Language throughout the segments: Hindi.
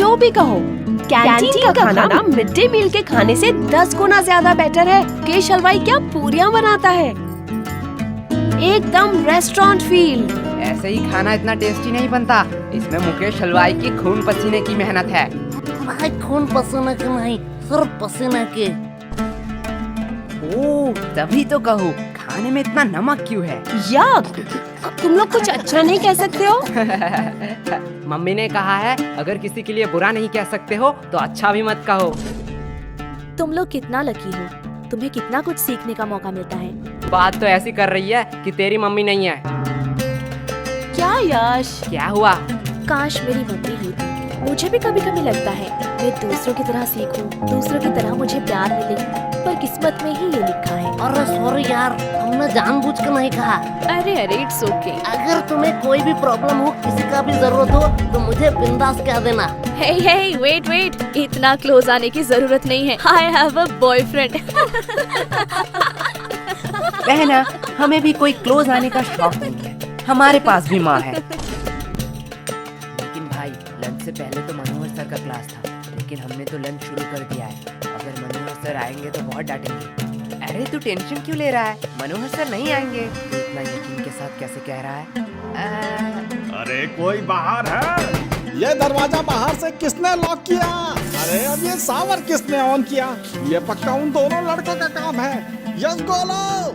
जो भी कहो, कैंटीन का खाना मिड डे मील के खाने से 10 गुना ज्यादा बेटर है। मुकेश हलवाई क्या पूरियां बनाता है, एकदम रेस्टोरेंट फील। ऐसे ही खाना इतना टेस्टी नहीं बनता, इसमें मुकेश हलवाई की खून पसीने की मेहनत है। भाई खून पसीने के नहीं, सिर्फ पसीने के। ओह, तभी तो कहूँ खाने में इतना नमक क्यों है। याक, तुम लोग कुछ अच्छा नहीं कह सकते हो? मम्मी ने कहा है अगर किसी के लिए बुरा नहीं कह सकते हो तो अच्छा भी मत कहो। तुम लोग कितना लकी हो, तुम्हें कितना कुछ सीखने का मौका मिलता है। बात तो ऐसी कर रही है कि तेरी मम्मी नहीं है। क्या यश? क्या हुआ? काश मेरी मम्मी ही थी। मुझे भी कभी कभी लगता है मैं दूसरों की तरह सीखूं, दूसरों की तरह मुझे प्यार मिले, पर किस्मत में ही ये लिखा है। अरे सॉरी यार, हमने जानबूझ कर नहीं कहा। अरे इट्स ओके। अगर तुम्हें कोई भी प्रॉब्लम हो, किसी का भी जरूरत हो तो मुझे बिंदास कह देना। हे वेट, इतना क्लोज आने की जरूरत नहीं है। I have a boyfriend. बहना, हमें भी कोई क्लोज आने का शौक नहीं है, हमारे पास भी माँ है। लेकिन भाई, लंच से पहले तो मनोहर सर का क्लास था, लेकिन हमने तो लंच शुरू कर दिया है। अगर मनोहर सर आएंगे तो बहुत डांटेंगे। अरे तू टेंशन क्यों ले रहा है, मनोहर सर नहीं आएंगे। तू इतना यकीन के साथ कैसे कह रहा है? अरे कोई बाहर है? ये दरवाजा बाहर से किसने लॉक किया? अरे अब ये सावर किसने ऑन किया? ये पक्का उन दोनों लड़कों का काम है। यस बोलो।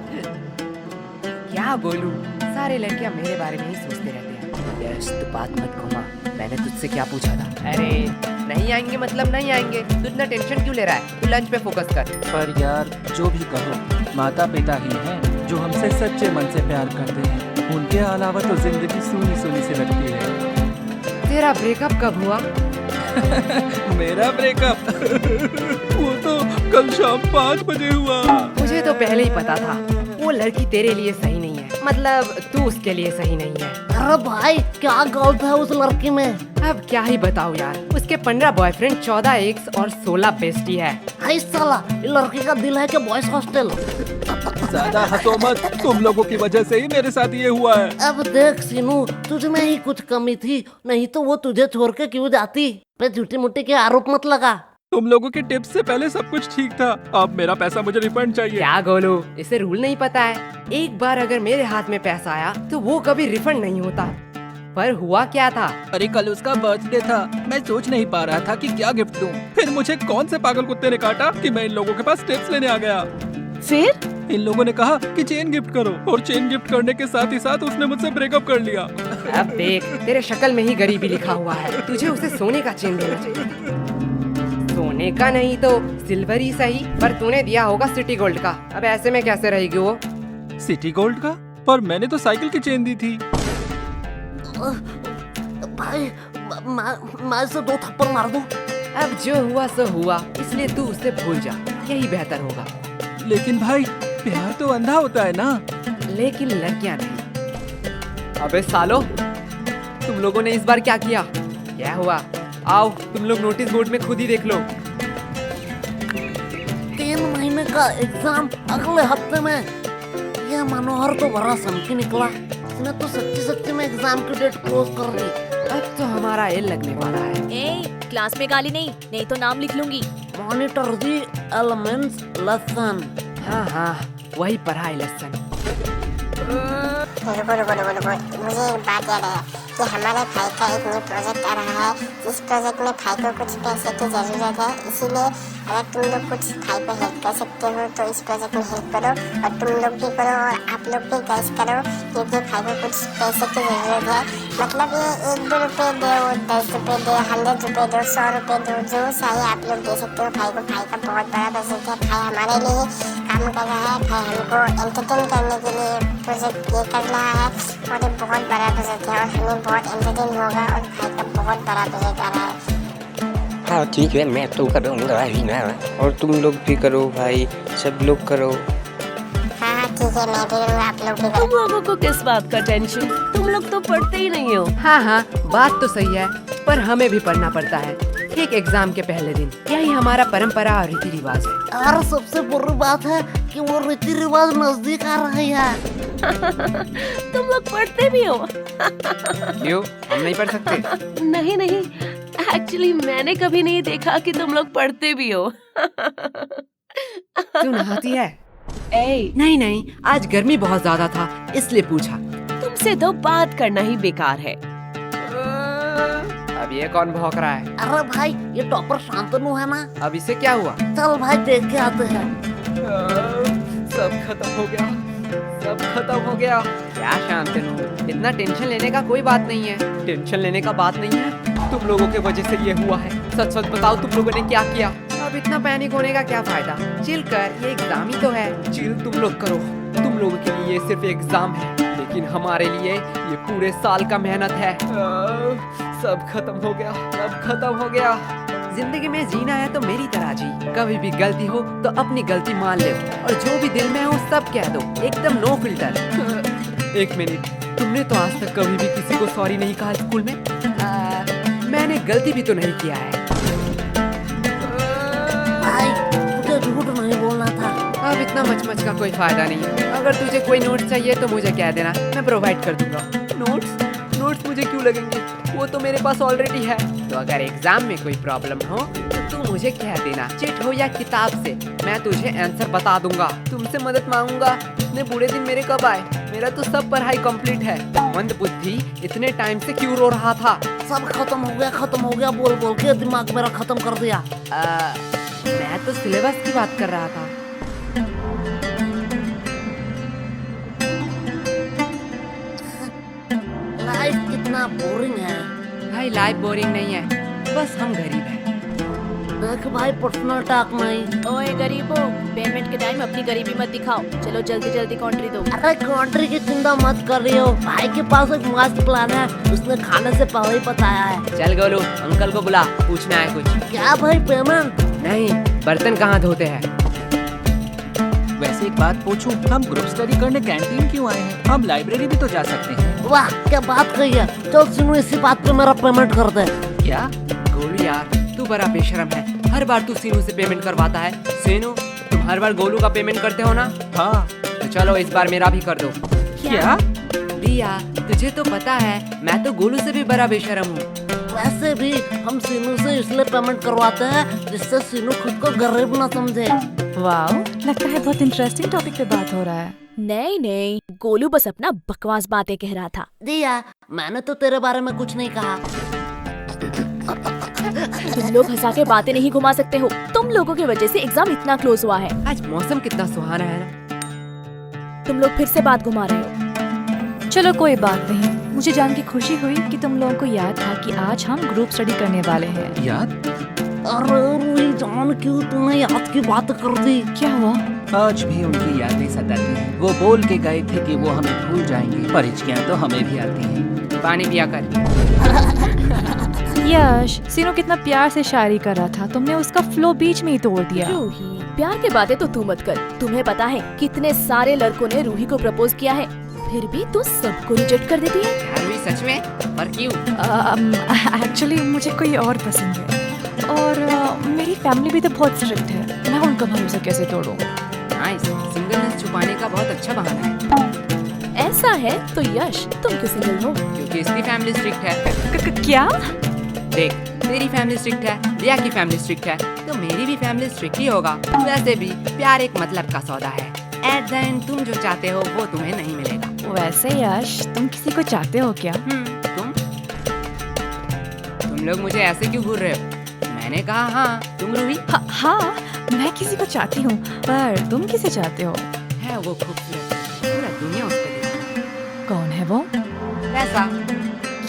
क्या बोलूं, सारे लड़कियां मेरे बारे में ही सोचते रहते हैं। यश तू बात मत घुमा, मैंने तुझसे क्या पूछा था? अरे नहीं आएंगे मतलब नहीं आएंगे, तू इतना टेंशन क्यों ले रहा है? तू लंच पे फोकस कर। पर यार जो भी कहो, माता पिता ही हैं जो हमसे सच्चे मन से प्यार करते हैं। उनके अलावा तो जिंदगी सूनी सूनी सी लगती है। तेरा ब्रेकअप कब हुआ? मेरा ब्रेकअप वो तो कल शाम 5 बजे हुआ। मुझे तो पहले ही पता था वो लड़की तेरे लिए सही नहीं है, मतलब तू उसके लिए सही नहीं है। अरे भाई, क्या गलत है उस लड़की में? अब क्या ही बताऊं यार, उसके 15 बॉयफ्रेंड, 14 एक्स और 16 बेस्टी है। हाय साला, ये लड़की का दिल है कि बॉयज हॉस्टल? ज्यादा हंसो मत, तुम लोगों की वजह से ही मेरे साथ ये हुआ है। अब देख सीनू, तुझ में ही कुछ कमी थी, नहीं तो वो तुझे छोड़ के क्यों जाती? पे झूठी मुट्ठी के आरोप मत लगा। तुम लोगों के टिप्स से पहले सब कुछ ठीक था, अब मेरा पैसा मुझे रिफंड चाहिए। क्या गोलू, इसे रूल नहीं पता है? एक बार अगर मेरे हाथ में पैसा आया तो वो कभी रिफंड नहीं होता। पर हुआ क्या था? अरे कल उसका बर्थडे था, मैं सोच नहीं पा रहा था कि क्या गिफ्ट दूं। फिर मुझे कौन से पागल कुत्ते ने काटा कि मैं इन लोगों के पास टिप्स लेने आ गया। फिर इन लोगों ने कहा कि चेन गिफ्ट करो, और चेन गिफ्ट करने के साथ ही साथ उसने मुझसे ब्रेकअप कर लिया। अब देख, तेरे शक्ल में ही गरीबी लिखा हुआ है, तुझे उसे सोने का चेन देना चाहिए। सोने का नहीं तो सिल्वर ही सही, पर तूने दिया होगा सिटी गोल्ड का। अब ऐसे में कैसे रहेगी वो? सिटी गोल्ड का? पर मैंने तो साइकिल की चेन दी थी। भाई, मैं इसे 2 थप्पड़ मार दूं? अब जो हुआ सो हुआ, इसलिए तू उसे भूल जा, यही बेहतर होगा। लेकिन भाई, प्यार तो अंधा होता है ना। लेकिन लड़कियां नहीं। अबे सालो, तुम लोगों ने इस बार क्या किया? क्या हुआ? आओ, तुम लोग नोटिस बोर्ड में खुद ही देख लो। 3 महीने का एग्जाम अगले हफ्ते में। ये मनोहर तो बड़ा सनकी निकला, इसने तो सच्ची में एग्जाम की डेट क्लोज कर दी। अब तो हमारा एल लगने वाला है। क्लास में गाली नहीं तो नाम लिख लूंगी। Monitor the elements lesson. हाँ, वही पढ़ाई लेसन। रुको, मुझे एक बात याद है कि हमारे भाई का एक न्यू प्रोजेक्ट आ रहा है। इस प्रोजेक्ट में भाई को कुछ पैसे की ज़रूरत है, इसीलिए अगर तुम लोग कुछ भाई को हेल्प कर सकते हो तो इस प्रोजेक्ट में हेल्प करो, और तुम लोग भी करो और आप लोग भी गाइस करो, क्योंकि भाई को कुछ पैसे की ज़रूरत है। मतलब ये 1-2 रुपये दो, 10 रुपये दो, 100 रुपये दो, 100 रुपये दो, जो चाहिए आप लोग दे सकते हो भाई को। भाई का बहुत बड़ा प्रोजेक्ट है, भाई हमारे लिए काम कर रहा है, भाई हमको एंटरटेन करने के लिए प्रोजेक्ट ये कर रहा है, और ये बहुत बड़ा प्रोजेक्ट है और हमें बहुत एंटरटेन होगा, और भाई का बहुत बड़ा प्रोजेक्ट आ रहा है। हाँ ठीक है, मैं तो करूँगा ही ना, और तुम लोग भी करो भाई, सब लोग करो। हाँ ठीक है, मैं भी करूँगा, आप लोग भी तुम करो। लोगों को किस बात का टेंशन? तुम लोग तो पढ़ते ही नहीं हो। हाँ, बात तो सही है, पर हमें भी पढ़ना पड़ता है, ठीक एग्जाम के पहले दिन। यही हमारा परंपरा और रीति रिवाज है। और सबसे बुरी बात है कि वो रीति रिवाज नजदीक आ रही है। तुम लोग पढ़ते भी हो? क्यों, हम नहीं पढ़ सकते? नहीं, एक्चुअली मैंने कभी नहीं देखा कि तुम लोग पढ़ते भी हो। तू नहाती है? ए, नहीं नहीं, आज गर्मी बहुत ज्यादा था इसलिए पूछा। तुमसे तो बात करना ही बेकार है। अब ये कौन भौंक रहा है? अरे भाई ये टॉपर शांतनु है ना, अब इसे क्या हुआ? चल भाई देख के आते हैं। सब खत्म हो गया, सब खत्म हो गया। क्या शांतनु, इतना टेंशन लेने का कोई बात नहीं है। टेंशन लेने का बात नहीं है, तुम लोगों के वजह से ये हुआ है। सच सच बताओ तुम लोगों ने क्या किया? अब इतना पैनिक होने का क्या फायदा? चिल कर, ये एग्जाम ही तो है। चिल तुम लोग करो, तुम लोगों के लिए ये सिर्फ एग्जाम है, लेकिन हमारे लिए ये पूरे साल का मेहनत है। सब खत्म हो गया, सब खत्म हो गया। जिंदगी में जीना है तो मेरी तरह जी। कभी भी गलती हो तो अपनी गलती मान ले और जो भी दिल में हो सब कह दो, एकदम नो फिल्टर। एक मिनट, तुमने तो आज तक कभी भी किसी को सॉरी नहीं कहा स्कूल में? मैंने गलती भी तो नहीं किया है। भाई तुझे झूठ नहीं बोलना था। अब इतना मचमच का कोई फायदा नहीं है। अगर तुझे कोई नोट्स चाहिए तो मुझे कह देना, मैं प्रोवाइड कर दूंगा। नोट्स? नोट्स मुझे क्यों लगेंगे? वो तो मेरे पास ऑलरेडी है। तो अगर एग्जाम में कोई प्रॉब्लम हो तो तू मुझे कह देना, चिट हो या किताब से, मैं तुझे आंसर बता दूंगा। तुमसे मदद मांगूंगा। इतने बुरे दिन मेरे कब आए? मेरा तो सब पढ़ाई कंप्लीट है। मंद बुद्धि, इतने टाइम से क्यों रो रहा था? सब खत्म हो गया बोल बोल के दिमाग मेरा खत्म कर दिया। मैं तो सिलेबस की बात कर रहा था। लाइफ कितना बोरिंग है। भाई लाइफ बोरिंग नहीं है, बस हम गरीब हैं। देख भाई पर्सनल टॉक नहीं। ओए गरीबों, पेमेंट के टाइम अपनी गरीबी मत दिखाओ। चलो जल्दी जल्दी कॉन्ट्री दो। अरे कंट्री की चिंता मत कर रही हो, भाई के पास एक मस्त प्लान है, उसने खाने से पहले ही बताया है। चल गोलू, अंकल को बुला, पूछना है कुछ। क्या भाई पेमेंट? नहीं, बर्तन कहाँ धोते हैं? वैसे एक बात पूछूं, हम ग्रुप स्टडी करने कैंटीन क्यों आए हैं? हम लाइब्रेरी भी तो जा सकते हैं। वाह क्या बात कही है। चल सुनो, इसी बात पे मेरा पेमेंट कर दे। क्या? गोलू यार, तू बड़ा बेशरम है। हर बार तू सीनू से पेमेंट करवाता है। सीनू, तुम हर बार गोलू का पेमेंट करते हो ना? हाँ। तो चलो इस बार मेरा भी कर दो। क्या? रिया, तुझे तो पता है मैं तो गोलू से भी बड़ा बेशरम हूँ। वैसे भी हम सीनू से इसलिए पेमेंट करवाते हैं जिससे सीनू खुद को गरीब न समझे। वाओ, लगता है बहुत इंटरेस्टिंग टॉपिक पे बात हो रहा है। नहीं नहीं, गोलू बस अपना बकवास बातें कह रहा था। दिया, मैंने तो तेरे बारे में कुछ नहीं कहा। तुम लोग हंसा के बातें नहीं घुमा सकते हो। तुम लोगों की वजह से एग्जाम इतना क्लोज हुआ है। आज मौसम कितना सुहाना है ना? तुम लोग फिर से बात घुमा रहे हो। चलो कोई बात नहीं, मुझे जान के खुशी हुई कि तुम लोगों को याद था कि आज हम ग्रुप स्टडी करने वाले हैं। याद? अरे रूही जान, क्यों तूने याद की बात कर दी? क्या हुआ? आज भी उनकी यादें सताती हैं। वो बोल के गए थे कि वो हमें भूल जाएंगे, पर हिचकियाँ तो हमें भी आती हैं। पानी पिया कर। यश, सीनू कितना प्यार से शायरी कर रहा था, तुमने उसका फ्लो बीच में ही तोड़ दिया। रूही, प्यार की बातें तो तू मत कर। तुम्हें पता है कितने सारे लड़कों ने रूही को प्रपोज किया है, फिर भी तू सबको रिजेक्ट कर देती है। यार हुई सच में? पर क्यों? एक्चुअली मुझे कोई और पसंद है और मेरी फैमिली भी तो बहुत स्ट्रिक्ट है। मैं उनका भरोसा कैसे तोड़ूं? नाइस, सिंगलनेस छुपाने का बहुत अच्छा बहाना है। ऐसा है तो यश, तुम क्यों सिंगल हो? क्योंकि इसकी फैमिली स्ट्रिक्ट है। क्या? देख, तेरी फैमिली स्ट्रिक्ट है, रिया की फैमिली स्ट्रिक्ट है, तो मेरी भी फैमिली स्ट्रिक्ट ही होगा। वैसे भी प्यार एक मतलब का सौदा है। एट द एंड तुम जो चाहते हो वो तुम्हें नहीं मिलेगा। वैसे यश, तुम किसी को चाहते हो क्या? तुम लोग मुझे ऐसे क्यों घूर रहे हो? मैंने कहा हाँ। तुम रूही? हाँ, मैं किसी को चाहती हूँ, पर तुम किसे चाहते हो? है वो खूबसूरत, पूरा दुनिया उस पे देखती है। कौन है वो? पैसा।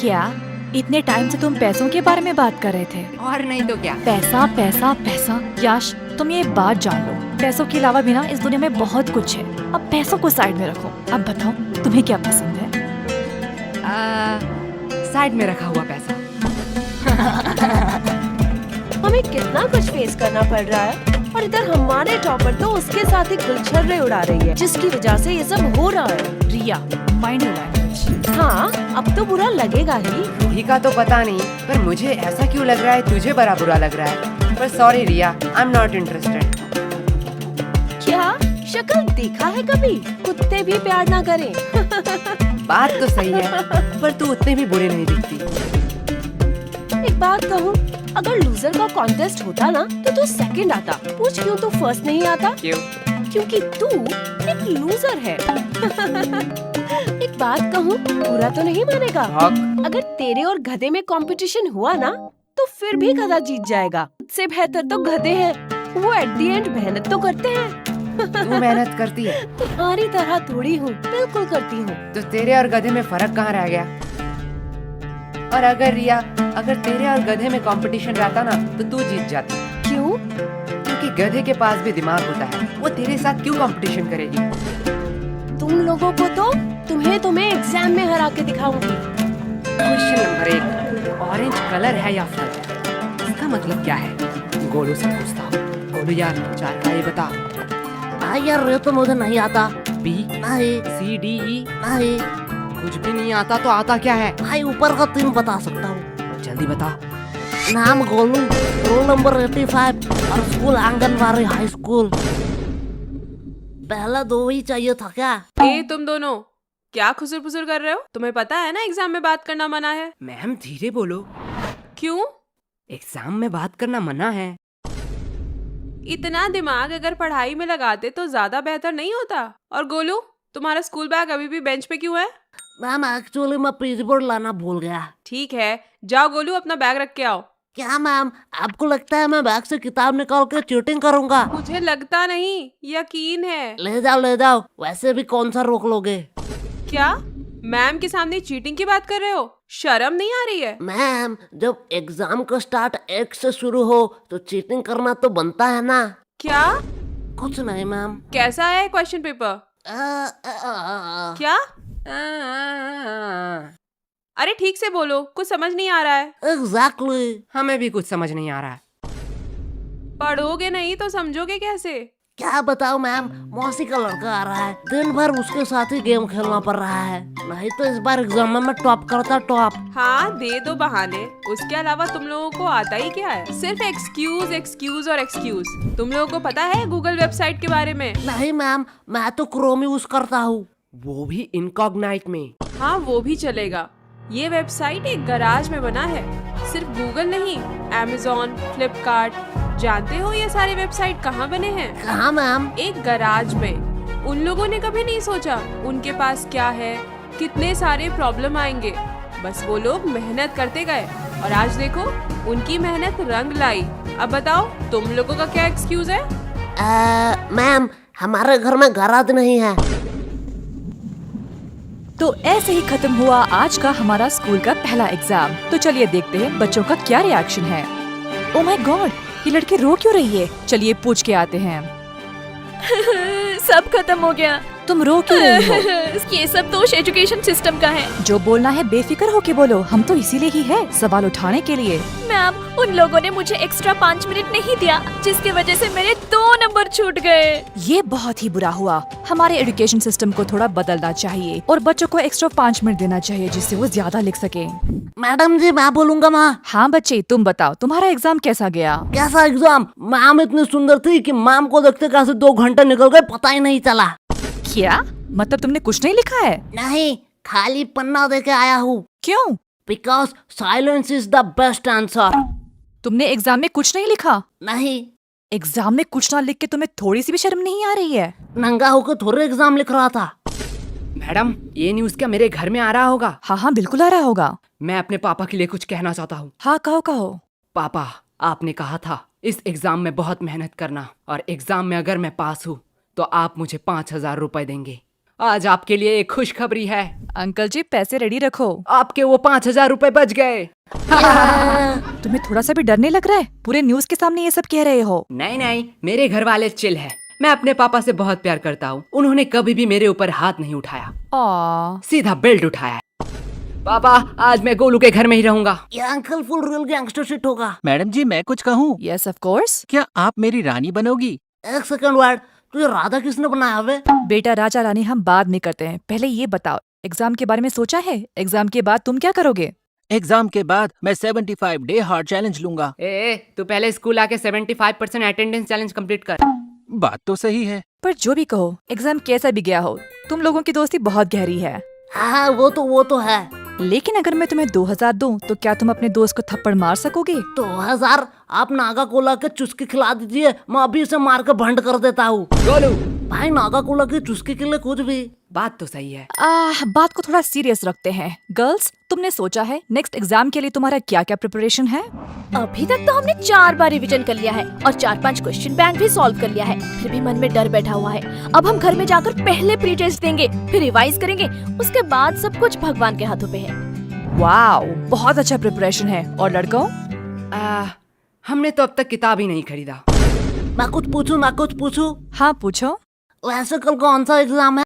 क्या इतने टाइम से तुम पैसों के बारे में बात कर रहे थे? और नहीं तो क्या। पैसा पैसा पैसा। यश, तुम ये बात जान लो, पैसों के अलावा भी ना इस दुनिया में बहुत कुछ है। अब पैसों को साइड में रखो। अब बताओ तुम्हें क्या पसंद है? साइड में रखा हुआ पैसा। हमें कितना कुछ फेस करना पड़ रहा है और इधर हमारे टॉपर तो उसके साथ ही गुलछर्रे उड़ा रही है, जिसकी वजह से ये सब हो रहा है। रिया, माइंड योर लैंग्वेज। हाँ, अब तो बुरा लगेगा ही। रूही का तो पता नहीं, पर मुझे ऐसा क्यों लग रहा है तुझे बड़ा बुरा लग रहा है। पर sorry Riya, I am not interested. क्या शक्ल देखा है कभी? कुत्ते भी प्यार ना करें। बात तो सही है, पर तू उतने भी बुरे नहीं दिखती। एक बात कहूँ, अगर लूजर का कॉन्टेस्ट होता ना तो तू सेकंड आता। पूछ क्यों तू फर्स्ट नहीं आता? क्यों? क्योंकि तू एक लूजर है। एक बात कहूँ, बुरा तो नहीं मानेगा? हक। अगर तेरे और गधे में कंपटीशन हुआ ना तो फिर भी गधा जीत जाएगा। उससे बेहतर तो गधे हैं, वो एट द एंड मेहनत तो करते हैं। तू मेहनत करती है तुम्हारी तरह थोड़ी हूँ, बिल्कुल करती हूँ। तो तेरे और गधे में फर्क कहाँ रह गया? और अगर रिया, अगर तेरे और गधे में कंपटीशन रहता ना तो तू जीत जाती। क्यों? क्योंकि गधे के पास भी दिमाग होता है, वो तेरे साथ क्यों कंपटीशन करेगी? तुम लोगों को तो तुम्हें एग्जाम में हरा के दिखाऊंगी। क्वेश्चन नंबर 1, ऑरेंज कलर है या फल? इसका मतलब क्या है? गोलू से पूछता हूँ। गोलू यार, 4 का ये बता। यार ये तो मुझे नहीं आता। बी, नहीं, सी, डी, ई? नहीं कुछ भी नहीं आता तो आता क्या है? भाई, ऊपर का 3 बता सकता हूँ। जल्दी बता। नाम गोलू, रोल नंबर 85 और स्कूल आंगनबाड़ी हाई स्कूल। पहला 2 ही चाहिए था क्या? ए तुम दोनों क्या खुसुर फुसुर कर रहे हो? तुम्हें पता है ना एग्जाम में बात करना मना है। मैम धीरे बोलो। क्यों? एग्जाम में बात करना मना है। इतना दिमाग अगर पढ़ाई में लगाते तो ज्यादा बेहतर नहीं होता। और गोलू, तुम्हारा स्कूल बैग अभी भी बेंच पे क्यों है? मैम एक्चुअली मैं पेज बोर्ड लाना भूल गया। ठीक है, जाओ गोलू अपना बैग रख के आओ। क्या मैम, आपको लगता है मैं बैग से किताब निकाल के चीटिंग करूंगा? मुझे लगता नहीं, यकीन है। ले जाओ, वैसे भी कौन सा रोक लोगे? क्या मैम के सामने चीटिंग की बात कर रहे हो? शर्म नहीं आ रही है? मैम, जब एग्जाम का स्टार्ट 1 से शुरू हो तो चीटिंग करना तो बनता है ना। क्या? कुछ नहीं मैम। कैसा है क्वेश्चन पेपर? क्या? अरे ठीक से बोलो, कुछ समझ नहीं आ रहा है। एग्जैक्टली। हमें भी कुछ समझ नहीं आ रहा है। पढ़ोगे नहीं तो समझोगे कैसे? क्या बताओ मैम, मौसी का लड़का आ रहा है, दिन भर उसके साथ ही गेम खेलना पड़ रहा है। नहीं तो इस बार एग्जाम में मैं टॉप करता टॉप। हाँ, दे दो बहाने, उसके अलावा तुम लोगों को आता ही क्या है? सिर्फ एक्सक्यूज एक्सक्यूज और एक्सक्यूज। तुम लोगों को पता है गूगल वेबसाइट के बारे में? नहीं मैम, मैं तो क्रोम यूज करता हूँ। वो भी इनकॉग्नाइट में। हाँ, वो भी चलेगा। ये वेबसाइट एक गराज में बना है। सिर्फ गूगल नहीं, Amazon, फ्लिपकार्ट, जानते हो ये सारे वेबसाइट कहाँ बने हैं? कहाँ मैम? एक गराज में। उन लोगों ने कभी नहीं सोचा उनके पास क्या है, कितने सारे प्रॉब्लम आएंगे। बस वो लोग मेहनत करते गए और आज देखो उनकी मेहनत रंग लाई। अब बताओ तुम लोगों का क्या एक्सक्यूज है? मैम, हमारे घर में गराज नहीं है। तो ऐसे ही खत्म हुआ आज का हमारा स्कूल का पहला एग्जाम। तो चलिए देखते हैं बच्चों का क्या रिएक्शन है। ओह माय गॉड, ये लड़की रो क्यों रही है? चलिए पूछ के आते हैं। सब खत्म हो गया। तुम रो क्यों रही हो? ये सब दोष एजुकेशन सिस्टम का है। जो बोलना है बेफिक्र होके बोलो, हम तो इसीलिए ही है, सवाल उठाने के लिए। मैम, उन लोगों ने मुझे एक्स्ट्रा 5 मिनट नहीं दिया, जिसकी वजह से मेरे 2 नंबर छूट गए। ये बहुत ही बुरा हुआ। हमारे एजुकेशन सिस्टम को थोड़ा बदलना चाहिए और बच्चों को एक्स्ट्रा 5 मिनट देना चाहिए जिससे वो ज्यादा लिख सके। मैडम जी, मैं बोलूंगा माँ। हाँ बच्चे, तुम बताओ तुम्हारा एग्जाम कैसा गया? कैसा एग्जाम? मैम इतनी सुंदर थी कि मैम को देखते कैसे 2 घंटे निकल गए पता ही नहीं चला। क्या मतलब तुमने कुछ नहीं लिखा है? नहीं, खाली पन्ना दे के आया हूँ। क्यों? Because silence is the best answer. तुमने एग्जाम में कुछ नहीं लिखा? नहीं। एग्जाम में कुछ ना लिख के तुम्हें थोड़ी सी भी शर्म नहीं आ रही है? नंगा होकर थोड़े एग्जाम लिख रहा था। मैडम, ये न्यूज़ क्या मेरे घर में आ रहा होगा? हाँ हाँ बिल्कुल आ रहा होगा। मैं अपने पापा के लिए कुछ कहना चाहता हूँ। हाँ कहो कहो। पापा, आपने कहा था इस एग्जाम में बहुत मेहनत करना और एग्जाम में अगर मैं पास हूँ तो आप मुझे 5,000 रुपए देंगे। आज आपके लिए एक खुशखबरी है। अंकल जी पैसे रेडी रखो। आपके वो 5,000 रुपए बच गए। तुम्हें थोड़ा सा भी डर नहीं लग रहा है? पूरे न्यूज के सामने ये सब कह रहे हो। नहीं नहीं, मेरे घर वाले चिल है। मैं अपने पापा से बहुत प्यार करता हूँ। उन्होंने कभी भी मेरे ऊपर हाथ नहीं उठाया, सीधा बेल्ट उठाया। पापा, आज मैं गोलू के घर में ही रहूंगा। ये uncle full real gangster shit होगा। मैडम जी, मैं कुछ कहूँ? Yes of course. क्या आप मेरी रानी बनोगी? 1 सेकंड वर्ड, तुझे राधा किसने बनाया वे? बेटा, राजा रानी हम बाद में करते हैं, पहले ये बताओ एग्जाम के बारे में सोचा है? एग्जाम के बाद तुम क्या करोगे? एग्जाम के बाद मैं 75 डे हार्ड चैलेंज लूंगा। तू पहले स्कूल आके 75% अटेंडेंस चैलेंज कंप्लीट कर। बात तो सही है, पर जो भी कहो एग्जाम कैसा भी गया हो, तुम लोगों की दोस्ती बहुत गहरी है। हाँ, वो तो है। लेकिन अगर मैं तुम्हें 2000 दूं तो क्या तुम अपने दोस्त को थप्पड़ मार सकोगे? 2000? आप नागा कोला के चुस्की खिला दीजिए, मैं अभी इसे मार के भंड कर देता हूँ। गोलू, भाई नागा कोला की चुस्की के लिए कुछ भी। बात तो सही है। बात को थोड़ा सीरियस रखते हैं। गर्ल्स, तुमने सोचा है नेक्स्ट एग्जाम के लिए तुम्हारा क्या क्या प्रिपरेशन है? अभी तक तो हमने 4 बार रिवीजन कर लिया है और 4-5 क्वेश्चन बैंक भी सॉल्व कर लिया है। फिर भी मन में डर बैठा हुआ है। अब हम घर में जाकर पहले प्री टेस्ट देंगे, फिर रिवाइज करेंगे, उसके बाद सब कुछ भगवान के हाथों पे है। वाओ, बहुत अच्छा प्रिपरेशन है। और लड़कों? हमने तो अब तक किताब ही नहीं खरीदा। मैं कुछ पूछूं? हाँ पूछो। वैसे कल कौन सा एग्जाम है?